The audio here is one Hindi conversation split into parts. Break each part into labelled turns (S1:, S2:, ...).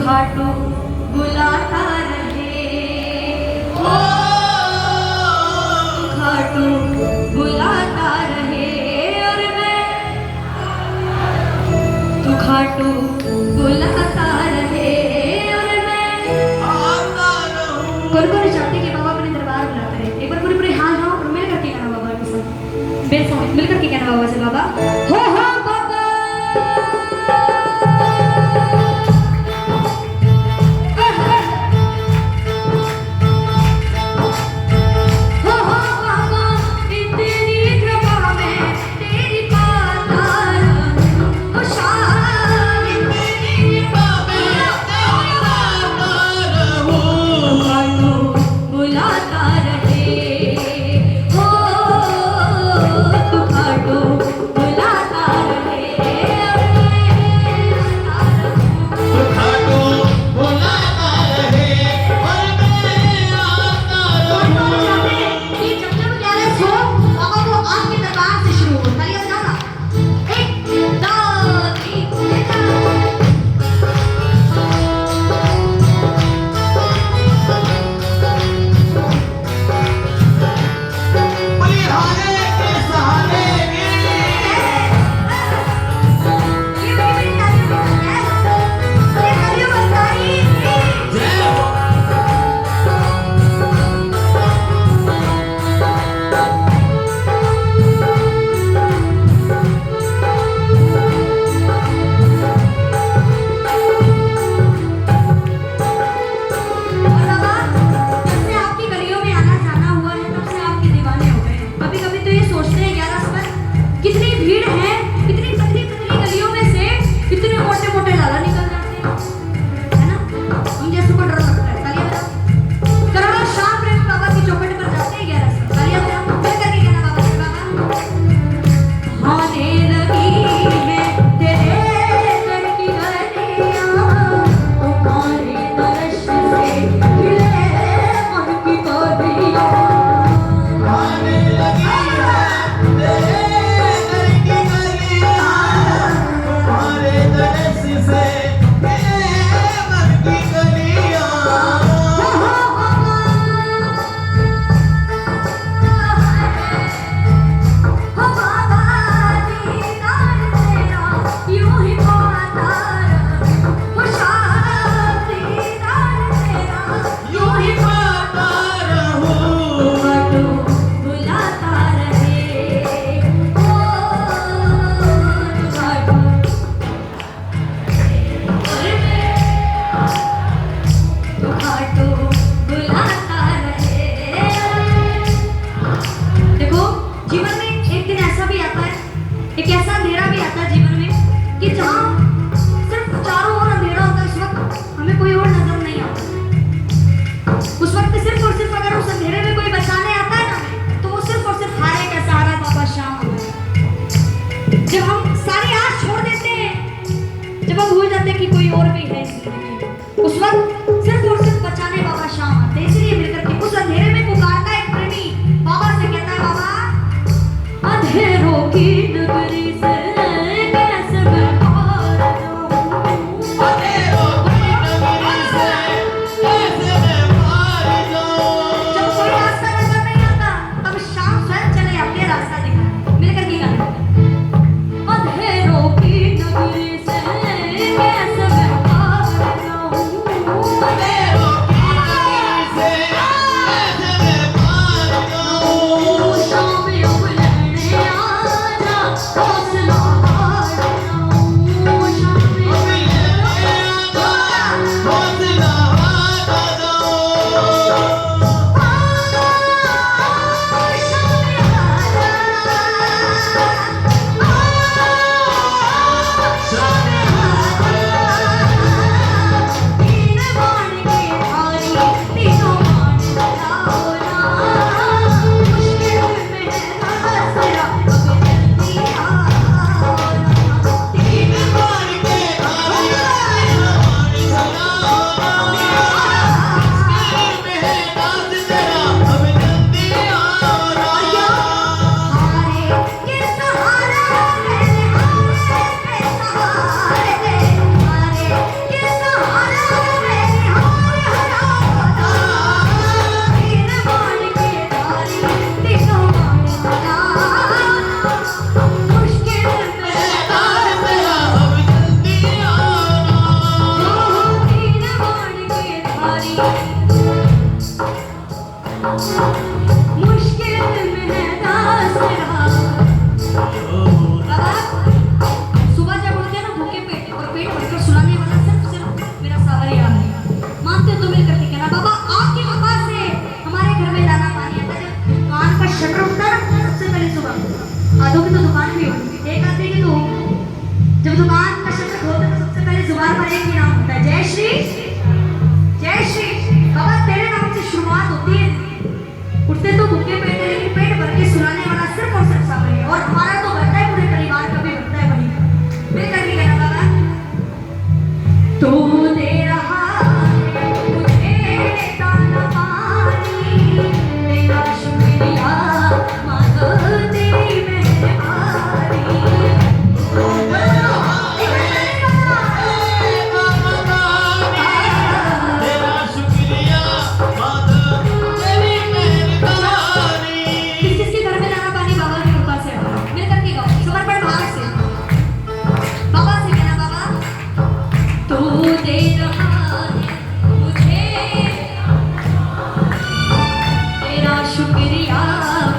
S1: खाटू बुलाता रहे, ओ खाटू बुलाता रहे, और मैं तू खाटू बुलाता रहे और मैं आता रहूं। कोई चाहते कि बाबा अपने दरबार बुलाते रहे। एक बार पूरे पूरे हाथ जाओ और मिल करके कहना बाबा के साथ, मेरे साथ मिल करके कहना बाबा से, बाबा हो बाबा कि कोई और भी है उस वक्त सिर्फ और सिर्फ बचाने बाबा शाम आते। इसलिए मिलकर के उस अंधेरे में पुकारता है एक प्रेमी बाबा से, कहता है बाबा अंधेरों की नगरी से कैसे मैं पार जाऊं, अंधेरों की नगरी से कैसे मैं पार जाऊं। जब कोई रास्ता नजर नहीं आता तब शाम स्वयं चले आते हैं रास्ता दिखाने। मिलकर के गाना अंधेरों की नगरी से कैसे मैं पार जाऊं, अंधेरों की नगरी से कैसे मैं पार जाऊं। शाम अब लेने आजा हौसला आधों की तो दुकान भी होगी, एक आदमी की तो होगी। जब दुकान का शटर खोलते तो सबसे पहले जुबान पर एक ही नाम होता है, जय श्री, जय श्री। बाबा तेरे नाम से शुरुआत होती है। उठते तो भूखे पेट है, लेकिन पेट भर के सुनाने वाला सिर्फ और सिर्फ सामने है। और हमारा तो बनता है, पूरे परिवार का भी बनता है वही। मिलकर भी कहना बाबा, तू दे रहा है मुझे दाना पानी, तेरा शुक्रिया माधव तेरी मेहरबानी। किस-किस के घर में दाना पानी बाबा की कृपा से आता है। मिलकर के गाओ, समर्पण भाव से बाबा से कहना, बाबा तू दे रहा है मुझे तेरा शुक्रिया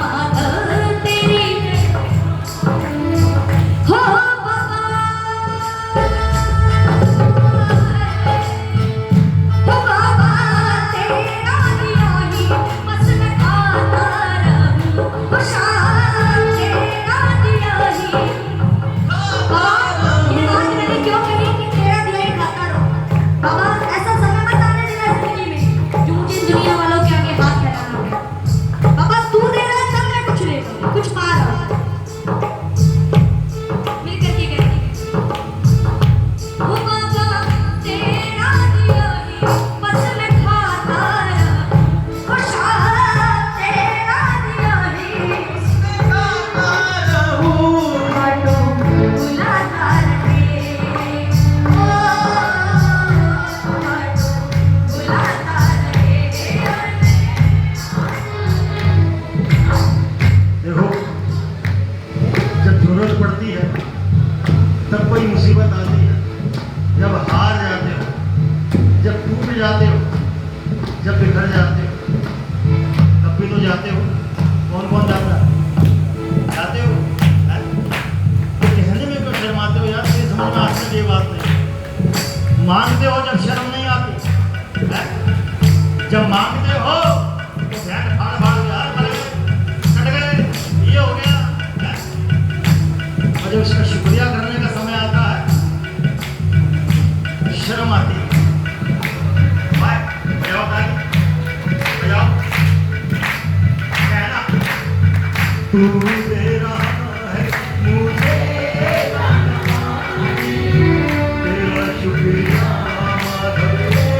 S1: माधव तेरी हो बाबा, हो बाबा तेरा दिया ही बस मैं खाता रहूं, हो शाम तेरा दिया ही। बाबा ये बात मैंने क्यों कही कि तेरा दिया ही खाता रहो। बाबा ऐसा समय मत आने देना जिंदगी में जो मुझे दुनिया वालों के आगे हाथ फैलाना पड़े। बाबा तू दे रहा है तब मैं कुछ ले कुछ पा रहा हूं। मिलकर के कहते हैं, ओ बाबा तेरा दिया ही बस मैं खाता रहूं, ओ शाम तेरा दिया ही बाटो बुलाता रहे, ओ बाटो बुलाता रहे।
S2: देखो, जब जरूरत पड़ती है तब कोई मुसीबत आती है, जब हार जाते हो, जब टूट जाते हो, जब बिखर जाते हो, तब भी तो जाते हो। कौन कौन जाता है? जाते हो हैं? तो कहने में क्यों शर्माते हो यार? मेरी समझ में आज तक ये बात नहीं। मांगते हो जब शर्म नहीं आती हैं? जब मांगते हो तो ध्यान फाड़ फाड़ के यार मर गए, कट गए, ये हो गया हैं? और जब उसका शुक्रिया करने का समय आता है तो शर्म आती है। भाई बजाओ ताली, बजाओ, कहना तू दे रहा है मुझे तेरा शुक्रिया माधव तेरी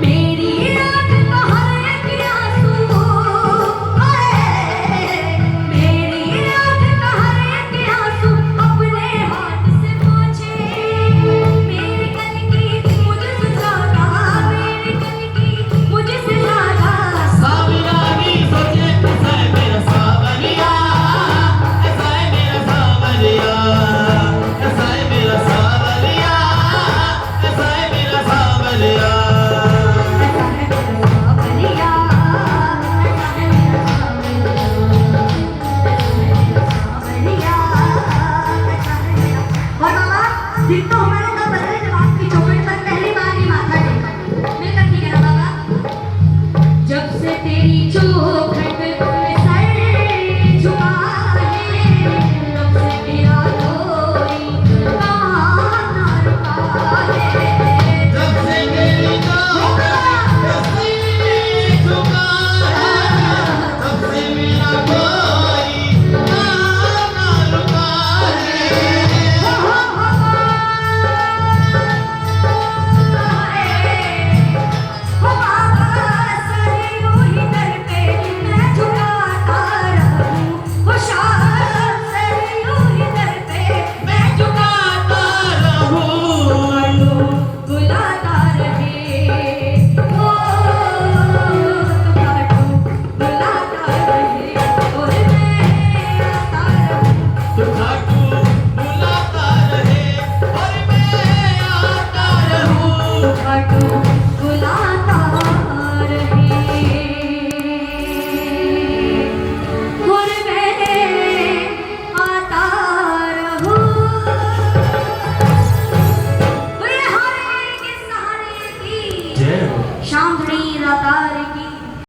S1: मेरी आंख का हर एक आंसू तेरी चोरी